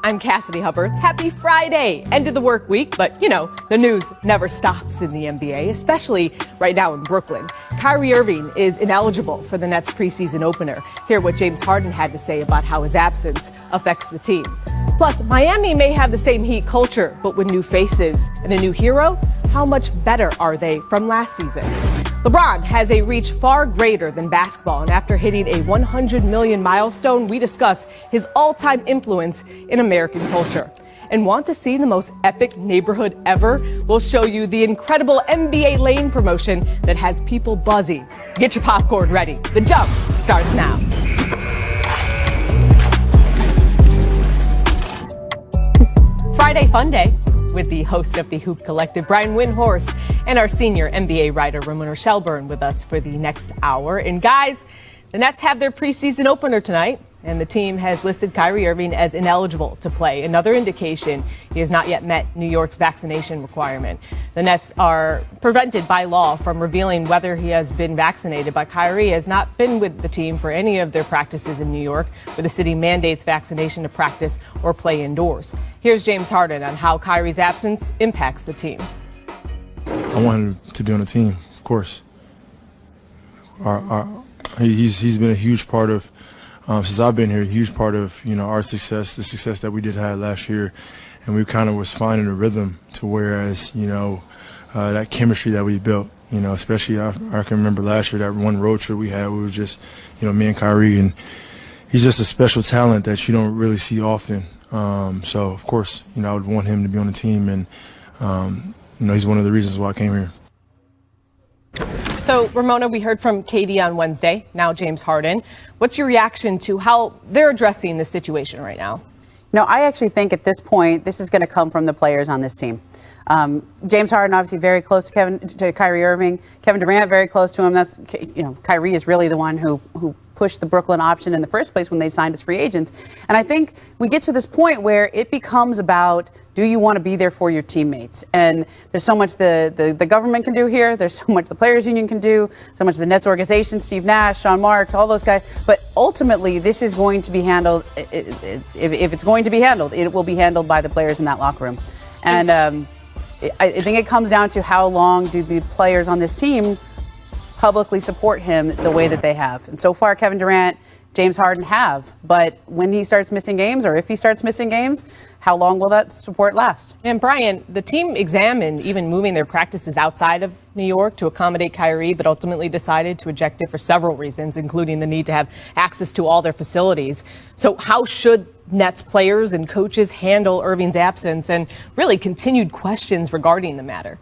I'm Cassidy Hubbard. Happy Friday! End of the work week, but you know, the news never stops in the NBA, especially right now in Brooklyn. Kyrie Irving is ineligible for the Nets preseason opener. Hear what James Harden had to say about how his absence affects the team. Plus, Miami may have the same Heat culture, but with new faces and a new hero, how much better are they from last season? LeBron has a reach far greater than basketball, and after hitting a 100 million milestone, we discuss his all-time influence in American culture. And want to see the most epic neighborhood ever? We'll show you the incredible NBA Lane promotion that has people buzzing. Get your popcorn ready. The Jump starts now. Friday Fun Day with the host of the Hoop Collective, Brian Windhorst, and our senior NBA writer, Ramona Shelburne, with us for the next hour. And guys, the Nets have their preseason opener tonight, and the team has listed Kyrie Irving as ineligible to play. Another indication he has not yet met New York's vaccination requirement. The Nets are prevented by law from revealing whether he has been vaccinated, but Kyrie has not been with the team for any of their practices in New York, where the city mandates vaccination to practice or play indoors. Here's James Harden on how Kyrie's absence impacts the team. I want him to be on the team, of course. He's been a huge part of, since I've been here, a huge part of, our success, the success that we did have last year. And we kind of was finding a rhythm to whereas, that chemistry that we built, especially I can remember last year, that one road trip we had, we were just, me and Kyrie, and he's just a special talent that you don't really see often. So, of course, I would want him to be on the team, and, he's one of the reasons why I came here. So, Ramona, we heard from Katie on Wednesday, now James Harden. What's your reaction to how they're addressing this situation right now? I actually think at this point, this is going to come from the players on this team. James Harden, obviously very close to Kyrie Irving. Kevin Durant, very close to him. Kyrie is really the one who pushed the Brooklyn option in the first place when they signed as free agents. And I think we get to this point where it becomes about, do you want to be there for your teammates? And there's so much the government can do here. There's so much the Players Union can do, so much the Nets organization, Steve Nash, Sean Marks, all those guys. But ultimately, this is going to be handled, if it's going to be handled, it will be handled by the players in that locker room. And I think it comes down to how long do the players on this team publicly support him the way that they have. And so far, Kevin Durant, James Harden have. But when he starts missing games, or if he starts missing games, how long will that support last? And Brian, the team examined even moving their practices outside of New York to accommodate Kyrie, but ultimately decided to eject it for several reasons, including the need to have access to all their facilities. So how should Nets players and coaches handle Irving's absence and really continued questions regarding the matter?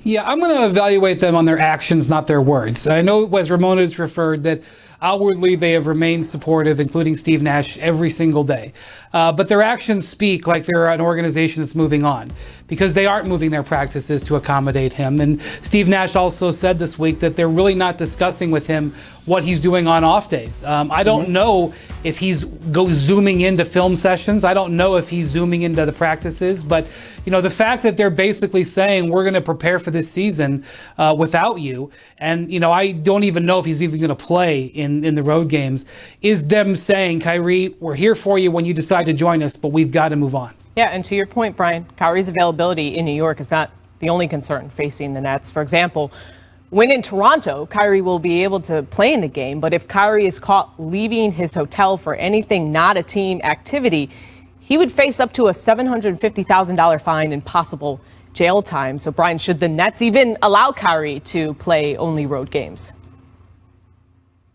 Yeah, I'm going to evaluate them on their actions, not their words. I know, as Ramona has referred, that outwardly they have remained supportive, including Steve Nash, every single day. But their actions speak like they're an organization that's moving on, because they aren't moving their practices to accommodate him. And Steve Nash also said this week that they're really not discussing with him what he's doing on off days. I don't know if he's zooming into film sessions. I don't know if he's zooming into the practices. But, the fact that they're basically saying we're going to prepare for this season without you, and, I don't even know if he's even going to play in the road games, is them saying, Kyrie, we're here for you when you decide to join us, but we've got to move on. Yeah, and to your point, Brian, Kyrie's availability in New York is not the only concern facing the Nets. For example, when in Toronto, Kyrie will be able to play in the game, but if Kyrie is caught leaving his hotel for anything not a team activity, he would face up to a $750,000 fine and possible jail time. So, Brian, should the Nets even allow Kyrie to play only road games?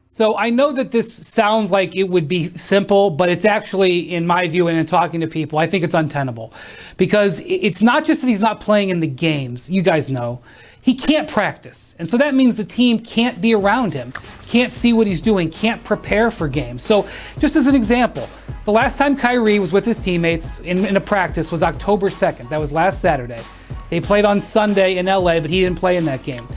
So I know that this sounds like it would be simple, but it's actually, in my view and in talking to people, I think it's untenable. Because it's not just that he's not playing in the games. You guys know. He can't practice. And so that means the team can't be around him, can't see what he's doing, can't prepare for games. So just as an example, the last time Kyrie was with his teammates in a practice was October 2nd. That was last Saturday. They played on Sunday in LA, but he didn't play in that game.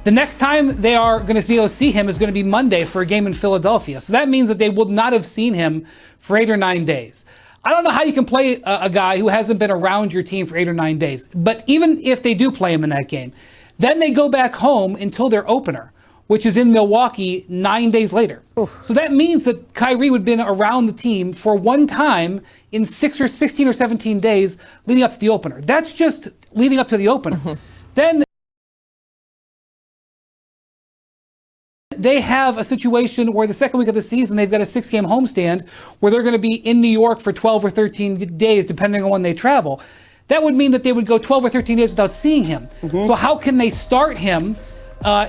The next time they are going to be able to see him is going to be Monday for a game in Philadelphia. So that means that they will not have seen him for 8 or 9 days. I don't know how you can play a guy who hasn't been around your team for 8 or 9 days. But even if they do play him in that game, then they go back home until their opener. which is in Milwaukee 9 days later. Oof. So that means that Kyrie would have been around the team for one time in 16 or 17 days leading up to the opener. That's just leading up to the opener. Mm-hmm. Then they have a situation where the second week of the season, they've got a 6-game homestand where they're going to be in New York for 12 or 13 days, depending on when they travel. That would mean that they would go 12 or 13 days without seeing him. Mm-hmm. So how can they start him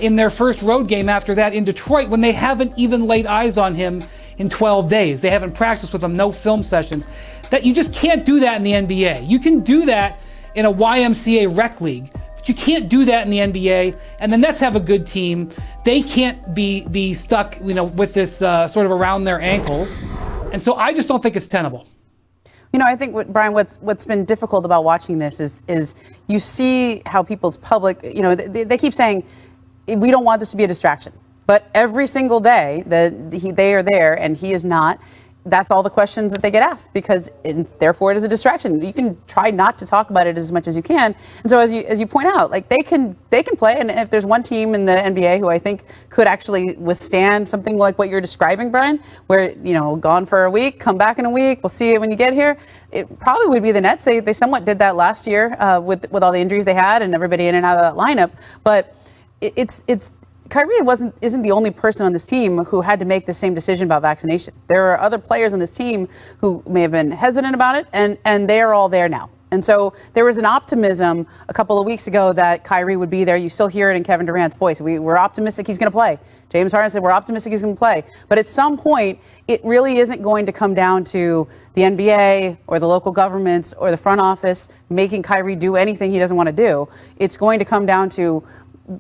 in their first road game after that in Detroit when they haven't even laid eyes on him in 12 days? They haven't practiced with him, no film sessions. That you just can't do that in the NBA. You can do that in a YMCA rec league, but you can't do that in the NBA. And the Nets have a good team. They can't be stuck, with this sort of around their ankles. And so I just don't think it's tenable. I think what's been difficult about watching this is you see how people's public, they keep saying, we don't want this to be a distraction. But every single day they are there and he is not, that's all the questions that they get asked because therefore it is a distraction. You can try not to talk about it as much as you can. And so as you point out, like they can play. And if there's one team in the NBA who I think could actually withstand something like what you're describing, Brian, where, gone for a week, come back in a week, we'll see it when you get here. It probably would be the Nets. They somewhat did that last year with all the injuries they had and everybody in and out of that lineup. But it's Kyrie isn't the only person on this team who had to make the same decision about vaccination. There are other players on this team who may have been hesitant about it, and they are all there now. And so there was an optimism a couple of weeks ago that Kyrie would be there. You still hear it in Kevin Durant's voice. We're optimistic he's going to play. James Harden said we're optimistic he's going to play. But at some point, it really isn't going to come down to the NBA or the local governments or the front office making Kyrie do anything he doesn't want to do. It's going to come down to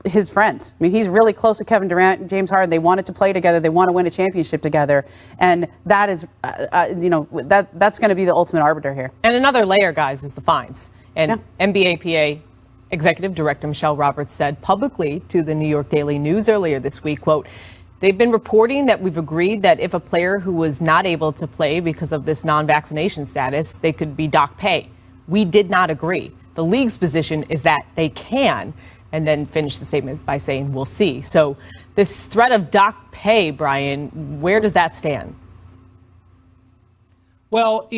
his friends. I mean, he's really close to Kevin Durant and James Harden. They wanted to play together. They want to win a championship together. And that is, that's going to be the ultimate arbiter here. And another layer, guys, is the fines. And NBAPA Executive Director Michelle Roberts said publicly to the New York Daily News earlier this week, quote, "They've been reporting that we've agreed that if a player who was not able to play because of this non-vaccination status, they could be dock pay. We did not agree. The league's position is that they can," and then finish the statement by saying, "We'll see." So this threat of dock pay, Brian, where does that stand? Well,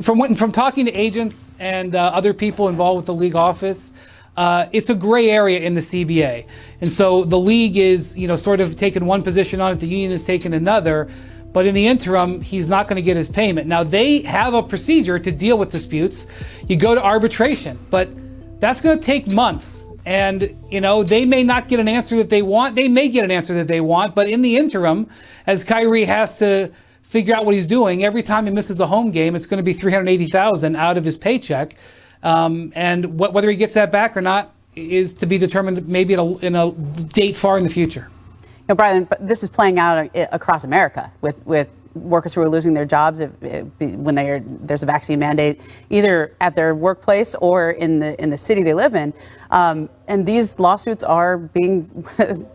from talking to agents and other people involved with the league office, it's a gray area in the CBA. And so the league is, sort of taking one position on it. The union is taking another. But in the interim, he's not going to get his payment. Now, they have a procedure to deal with disputes. You go to arbitration, but that's going to take months. And, they may not get an answer that they want. They may get an answer that they want. But in the interim, as Kyrie has to figure out what he's doing, every time he misses a home game, it's going to be $380,000 out of his paycheck. And whether he gets that back or not is to be determined maybe in a date far in the future. Brian, but this is playing out across America with workers who are losing their jobs when there's a vaccine mandate, either at their workplace or in the city they live in. And these lawsuits are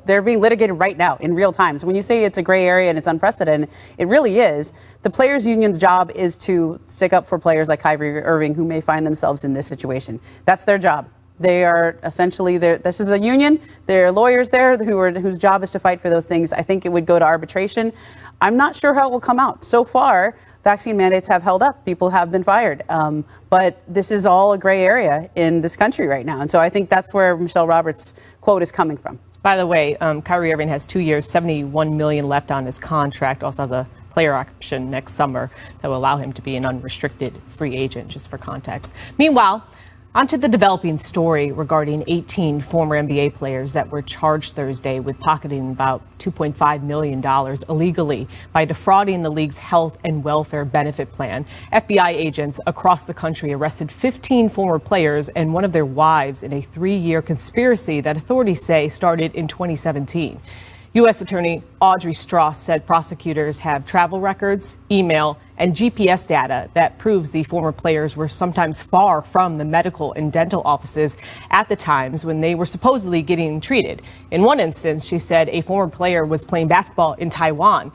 they're being litigated right now in real time. So when you say it's a gray area and it's unprecedented, it really is. The players' union's job is to stick up for players like Kyrie Irving who may find themselves in this situation. That's their job. They are essentially this is a union. There are lawyers there whose job is to fight for those things. I think it would go to arbitration. I'm not sure how it will come out. So far, vaccine mandates have held up. People have been fired. But this is all a gray area in this country right now. And so I think that's where Michelle Roberts' quote is coming from. By the way, Kyrie Irving has 2 years, $71 million left on his contract. Also has a player option next summer that will allow him to be an unrestricted free agent, just for context. Meanwhile, onto the developing story regarding 18 former NBA players that were charged Thursday with pocketing about $2.5 million illegally by defrauding the league's health and welfare benefit plan. FBI agents across the country arrested 15 former players and one of their wives in a 3-year conspiracy that authorities say started in 2017. U.S. Attorney Audrey Strauss said prosecutors have travel records, email, and GPS data that proves the former players were sometimes far from the medical and dental offices at the times when they were supposedly getting treated. In one instance, she said a former player was playing basketball in Taiwan